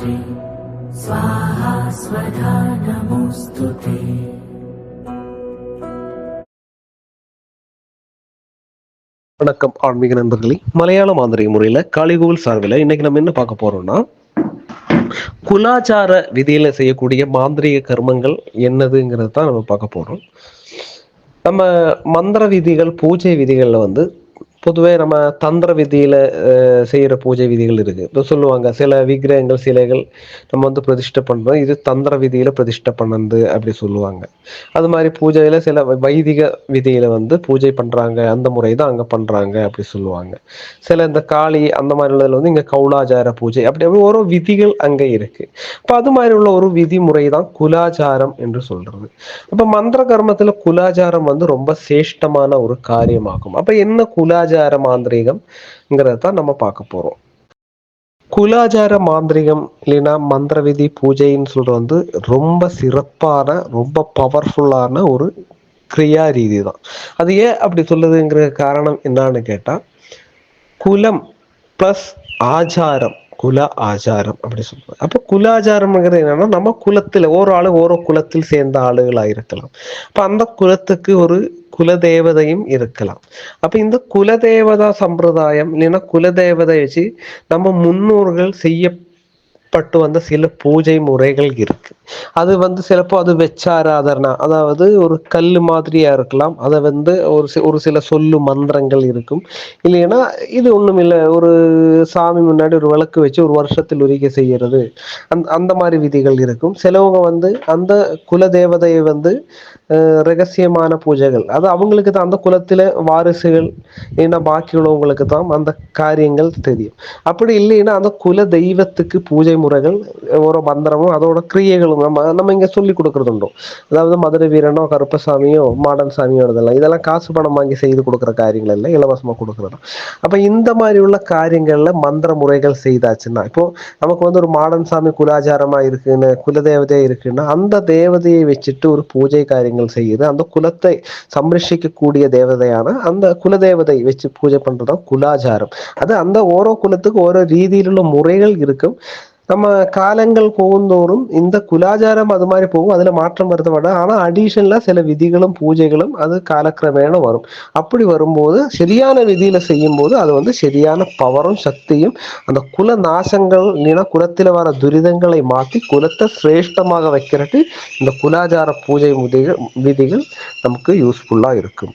मात्रे स्वाहा स्वधा नमोऽस्तुते। வணக்கம் ஆன்மீக நண்பர்களே, மலையாள மாந்திரிக முறையில் காளிகோவில் சார்பில் இன்னைக்கு நம்ம என்ன பார்க்க போறோம்னா, குலாச்சார விதியில செய்யக்கூடிய மாந்திரிக கர்மங்கள் என்னதுங்கிறது தான் நம்ம பார்க்க போறோம். நம்ம மந்திர விதிகள், பூஜை விதிகள்ல பொதுவே நம்ம தந்திர விதியில செய்யற பூஜை விதிகள் இருக்கு. இப்போ சொல்லுவாங்க, சில விக்கிரகங்கள், சிலைகள் நம்ம பிரதிஷ்டை பண்றோம், இது தந்திர விதியில பிரதிஷ்டை பண்ணது அப்படி சொல்லுவாங்க. அது மாதிரி பூஜையில சில வைதிக விதியில பூஜை பண்றாங்க, அந்த முறை தான் அங்க பண்றாங்க அப்படி சொல்லுவாங்க. சில இந்த காளி அந்த மாதிரி உள்ளதுல இங்க கௌலாச்சார பூஜை அப்படி அப்படி ஒரு விதிகள் அங்க இருக்கு. இப்ப அது மாதிரி உள்ள ஒரு விதிமுறை தான் குலாச்சாரம் என்று சொல்றது. அப்ப மந்திர கர்மத்துல குலாச்சாரம் ரொம்ப சேஷ்டமான ஒரு காரியமாகும். அப்ப என்ன குலாச்சார மாந்திரீகம்ங்கிறத நம்ம பார்க்க போறோம். குலாச்சார மாந்திரிகம் இல்லைன்னா மந்திர விதி பூஜைன்னு சொல்றது ரொம்ப சிறப்பான, ரொம்ப பவர்ஃபுல்லான ஒரு கிரியா ரீதி தான். அது ஏன் அப்படி சொல்லுதுங்கிற காரணம் என்னன்னு கேட்டா, குலம் பிளஸ் ஆச்சாரம், குல ஆச்சாரம் அப்படி சொல்லுவாங்க. அப்ப குலாச்சாரம்ங்கிறது என்னன்னா, நம்ம குலத்துல ஒரு ஆளு ஒரு குலத்தில் சேர்ந்த ஆளுகளா இருக்கலாம். அப்ப அந்த குலத்துக்கு ஒரு குலதேவதையும் இருக்கலாம். அப்ப இந்த குலதேவதா சம்பிரதாயம் இல்லைன்னா குலதேவதை வச்சு நம்ம முன்னோர்கள் செய்யப்பட்டு வந்த சில பூஜை முறைகள் இருக்கு. அது சிலப்போ அது வெச்சாராதனா, அதாவது ஒரு கல் மாதிரியா இருக்கலாம். அதை ஒரு சில சொல்லு மந்திரங்கள் இருக்கும். இல்லைன்னா இது ஒண்ணும் இல்லை, ஒரு சாமி முன்னாடி ஒரு விளக்கு வச்சு ஒரு வருஷத்தில் ஒருக்க செய்யறது, அந்த மாதிரி விதிகள் இருக்கும். சிலவங்க அந்த குல தேவதையை ரகசியமான பூஜைகள், அது அவங்களுக்கு தான், அந்த குலத்தில வாரிசுகள் ஏன்னா பாக்கி உள்ளவங்களுக்கு தான் அந்த காரியங்கள் தெரியும். அப்படி இல்லைன்னா அந்த குல தெய்வத்துக்கு பூஜை முறைகள், ஒரு மந்திரமும் அதோட கிரியைகளும் நம்ம இங்க சொல்லி கொடுக்கறது உண்டோம். அதாவது மதுரை வீரனோ கருப்பசாமியோ மாடன் சாமியோ இதெல்லாம் காசு பணம் வாங்கி செய்து கொடுக்குற காரியங்கள் இல்லை, இலவசமா கொடுக்கறது. அப்ப இந்த மாதிரி உள்ள காரியங்கள்ல மந்திர முறைகள் செய்தாச்சுன்னா, இப்போ நமக்கு ஒரு மாடன் சாமி குலாச்சாரமா இருக்குன்னு, குலதேவதையா இருக்குன்னா, அந்த தேவதையை வச்சுட்டு ஒரு பூஜை காரியங்கள் செய்யுது. அந்த குலத்தை சம்ரட்சிக்கக்கூடிய தேவதையான அந்த குலதேவதை வச்சு பூஜை பண்றதுதான் குலாச்சாரம். அது அந்த ஓரோ குலத்துக்கு ஓரோ ரீதியில் உள்ள முறைகள் இருக்கும். நம்ம காலங்கள் போகுந்தோறும் இந்த குலாச்சாரம் அது மாதிரி போகும், அதுல மாற்றம் வருத்தப்பட, ஆனா அடிஷனலா சில விதிகளும் பூஜைகளும் அது காலக்கிரமேண வரும். அப்படி வரும்போது சரியான விதியில செய்யும் போது அது சரியான பவரும் சக்தியும், அந்த குல நாசங்கள் இல்லைன்னா குலத்துல வர துரிதங்களை மாற்றி குலத்தை சிரேஷ்டமாக வைக்கிறதுக்கு இந்த குலாச்சார பூஜை விதிகள் நமக்கு யூஸ்ஃபுல்லா இருக்கும்.